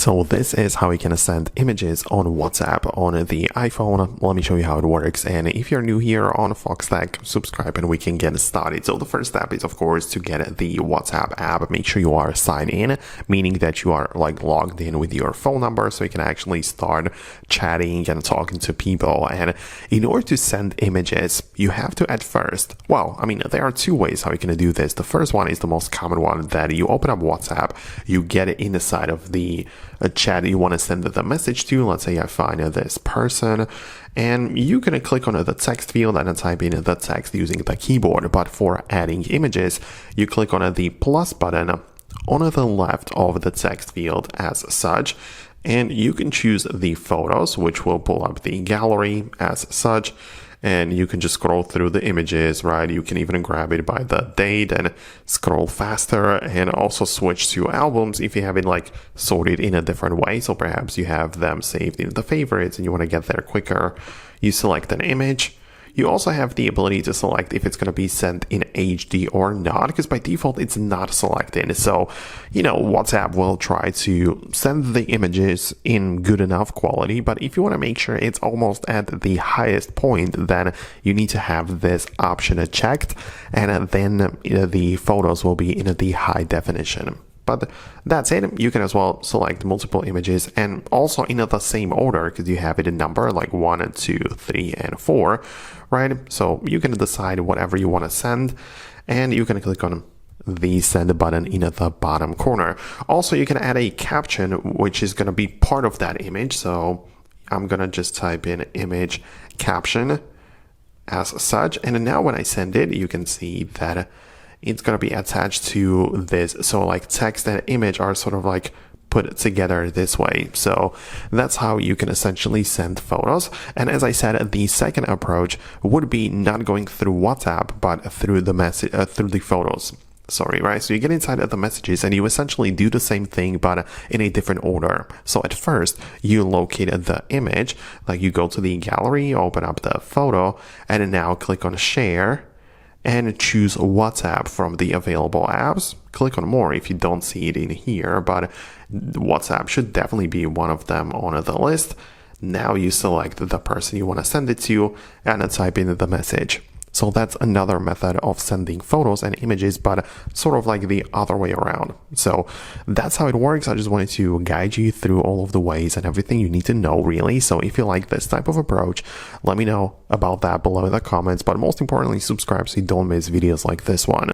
So this is how you can send images on WhatsApp on the iPhone. Let me show you how it works. And if you're new here on Foxtecc, subscribe and we can get started. So the first step is, of course, to get the WhatsApp app. Make sure you are signed in, meaning that you are logged in with your phone number so you can actually start chatting and talking to people. And in order to send images, you have to at first, there are two ways how you can do this. The first one is the most common one, that you open up WhatsApp, you get it inside of the chat you want to send the message to. Let's say I find this person, and you can click on the text field and type in the text using the keyboard. But for adding images, you click on the plus button on the left of the text field as such, and you can choose the photos, which will pull up the gallery as such. And you can just scroll through the images, right? You can even grab it by the date and scroll faster, and also switch to albums if you have it sorted in a different way. So perhaps you have them saved in the favorites and you want to get there quicker. You select an image. You also have the ability to select if it's going to be sent in HD or not, because by default it's not selected. So, WhatsApp will try to send the images in good enough quality, but if you want to make sure it's almost at the highest point, then you need to have this option checked, and then the photos will be in the high definition. But that's it. You can as well select multiple images, and also in the same order, because you have it in number 1, 2, 3, and 4, right? So you can decide whatever you want to send, and you can click on the send button in the bottom corner. Also, you can add a caption, which is going to be part of that image. So I'm going to just type in image caption as such. And now when I send it, you can see that it's going to be attached to this. So text and image are sort of put together this way. So that's how you can essentially send photos. And as I said, the second approach would be not going through WhatsApp, but through the message, through the photos. Sorry, right? So you get inside of the messages and you essentially do the same thing, but in a different order. So at first, you locate the image, you go to the gallery, open up the photo, and now click on share, and choose WhatsApp from the available apps. Click on more if you don't see it in here, but WhatsApp should definitely be one of them on the list. Now you select the person you want to send it to and type in the message. So that's another method of sending photos and images, but sort of the other way around. So that's how it works. I just wanted to guide you through all of the ways and everything you need to know, really. So if you like this type of approach, let me know about that below in the comments. But most importantly, subscribe so you don't miss videos like this one.